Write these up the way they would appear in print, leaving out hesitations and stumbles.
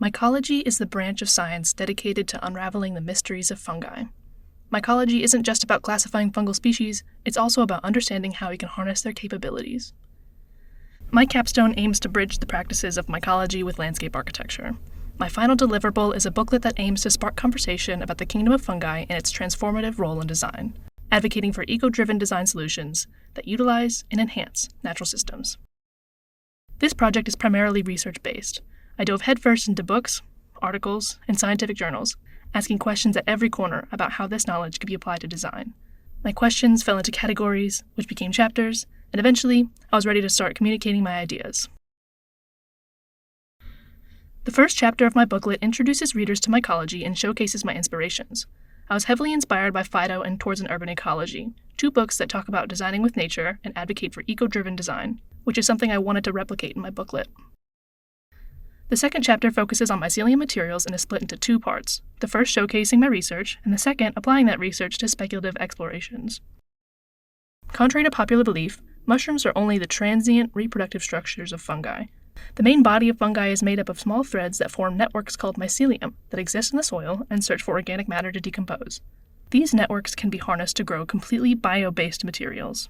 Mycology is the branch of science dedicated to unraveling the mysteries of fungi. Mycology isn't just about classifying fungal species, it's also about understanding how we can harness their capabilities. My capstone aims to bridge the practices of mycology with landscape architecture. My final deliverable is a booklet that aims to spark conversation about the kingdom of fungi and its transformative role in design, advocating for eco-driven design solutions that utilize and enhance natural systems. This project is primarily research-based. I dove headfirst into books, articles, and scientific journals, asking questions at every corner about how this knowledge could be applied to design. My questions fell into categories, which became chapters, and eventually, I was ready to start communicating my ideas. The first chapter of my booklet introduces readers to mycology and showcases my inspirations. I was heavily inspired by Phyto and Towards an Urban Ecology, two books that talk about designing with nature and advocate for eco-driven design, which is something I wanted to replicate in my booklet. The second chapter focuses on mycelium materials and is split into two parts, the first showcasing my research, and the second applying that research to speculative explorations. Contrary to popular belief, mushrooms are only the transient reproductive structures of fungi. The main body of fungi is made up of small threads that form networks called mycelium that exist in the soil and search for organic matter to decompose. These networks can be harnessed to grow completely bio-based materials.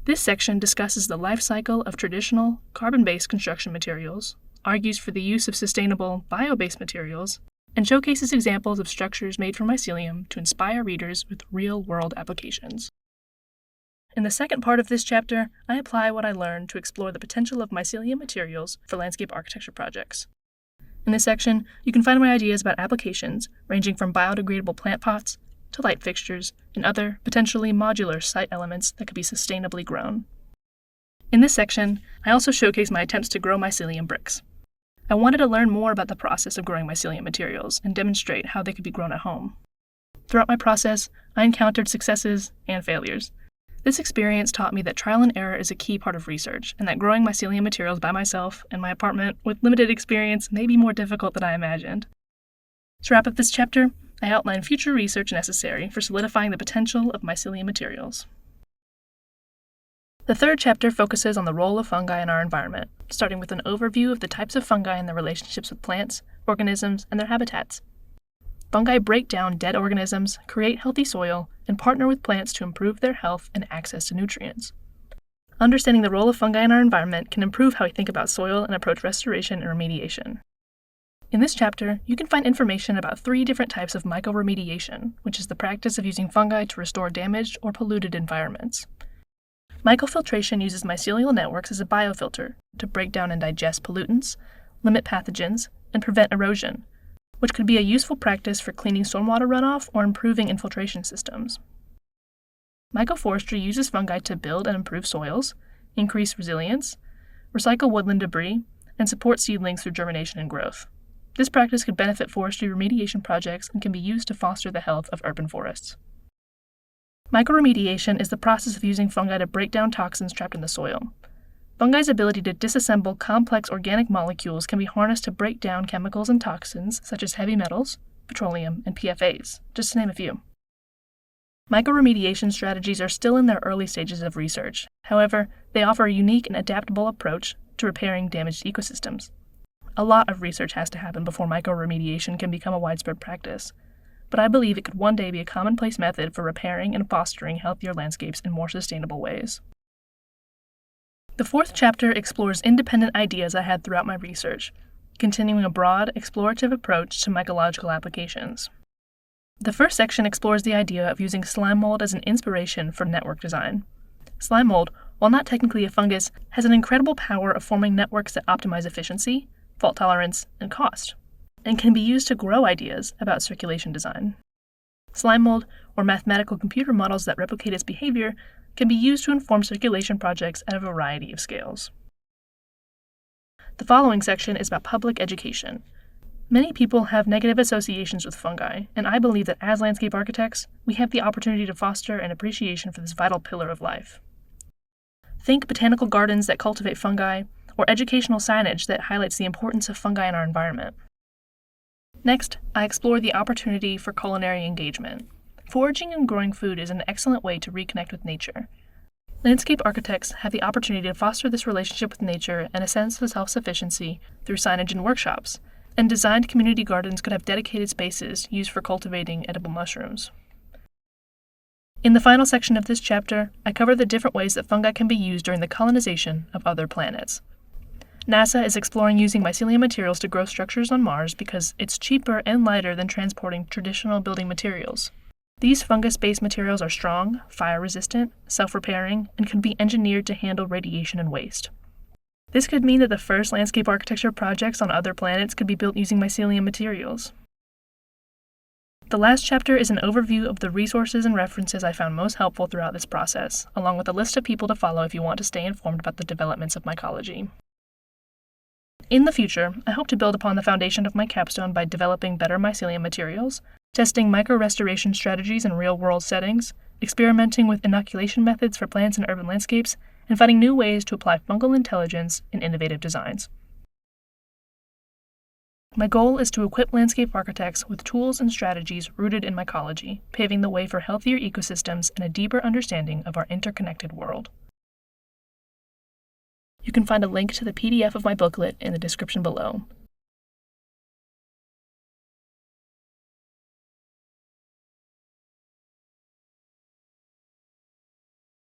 This section discusses the life cycle of traditional, carbon-based construction materials, argues for the use of sustainable, bio-based materials, and showcases examples of structures made from mycelium to inspire readers with real-world applications. In the second part of this chapter, I apply what I learned to explore the potential of mycelium materials for landscape architecture projects. In this section, you can find my ideas about applications ranging from biodegradable plant pots to light fixtures and other potentially modular site elements that could be sustainably grown. In this section, I also showcase my attempts to grow mycelium bricks. I wanted to learn more about the process of growing mycelium materials and demonstrate how they could be grown at home. Throughout my process, I encountered successes and failures. This experience taught me that trial and error is a key part of research, and that growing mycelium materials by myself in my apartment with limited experience may be more difficult than I imagined. To wrap up this chapter, I outline future research necessary for solidifying the potential of mycelium materials. The third chapter focuses on the role of fungi in our environment, starting with an overview of the types of fungi and their relationships with plants, organisms, and their habitats. Fungi break down dead organisms, create healthy soil, and partner with plants to improve their health and access to nutrients. Understanding the role of fungi in our environment can improve how we think about soil and approach restoration and remediation. In this chapter, you can find information about 3 different types of mycoremediation, which is the practice of using fungi to restore damaged or polluted environments. Mycofiltration uses mycelial networks as a biofilter to break down and digest pollutants, limit pathogens, and prevent erosion, which could be a useful practice for cleaning stormwater runoff or improving infiltration systems. Mycoforestry uses fungi to build and improve soils, increase resilience, recycle woodland debris, and support seedlings through germination and growth. This practice could benefit forestry remediation projects and can be used to foster the health of urban forests. Mycoremediation is the process of using fungi to break down toxins trapped in the soil. Fungi's ability to disassemble complex organic molecules can be harnessed to break down chemicals and toxins such as heavy metals, petroleum, and PFAS, just to name a few. Mycoremediation strategies are still in their early stages of research. However, they offer a unique and adaptable approach to repairing damaged ecosystems. A lot of research has to happen before mycoremediation can become a widespread practice, but I believe it could one day be a commonplace method for repairing and fostering healthier landscapes in more sustainable ways. The fourth chapter explores independent ideas I had throughout my research, continuing a broad, explorative approach to mycological applications. The first section explores the idea of using slime mold as an inspiration for network design. Slime mold, while not technically a fungus, has an incredible power of forming networks that optimize efficiency, fault tolerance, and cost, and can be used to grow ideas about circulation design. Slime mold, or mathematical computer models that replicate its behavior, can be used to inform circulation projects at a variety of scales. The following section is about public education. Many people have negative associations with fungi, and I believe that as landscape architects, we have the opportunity to foster an appreciation for this vital pillar of life. Think botanical gardens that cultivate fungi, or educational signage that highlights the importance of fungi in our environment. Next, I explore the opportunity for culinary engagement. Foraging and growing food is an excellent way to reconnect with nature. Landscape architects have the opportunity to foster this relationship with nature and a sense of self-sufficiency through signage and workshops, and designed community gardens could have dedicated spaces used for cultivating edible mushrooms. In the final section of this chapter, I cover the different ways that fungi can be used during the colonization of other planets. NASA is exploring using mycelium materials to grow structures on Mars because it's cheaper and lighter than transporting traditional building materials. These fungus-based materials are strong, fire-resistant, self-repairing, and can be engineered to handle radiation and waste. This could mean that the first landscape architecture projects on other planets could be built using mycelium materials. The last chapter is an overview of the resources and references I found most helpful throughout this process, along with a list of people to follow if you want to stay informed about the developments of mycology. In the future, I hope to build upon the foundation of my capstone by developing better mycelium materials, testing micro-restoration strategies in real-world settings, experimenting with inoculation methods for plants in urban landscapes, and finding new ways to apply fungal intelligence in innovative designs. My goal is to equip landscape architects with tools and strategies rooted in mycology, paving the way for healthier ecosystems and a deeper understanding of our interconnected world. You can find a link to the PDF of my booklet in the description below.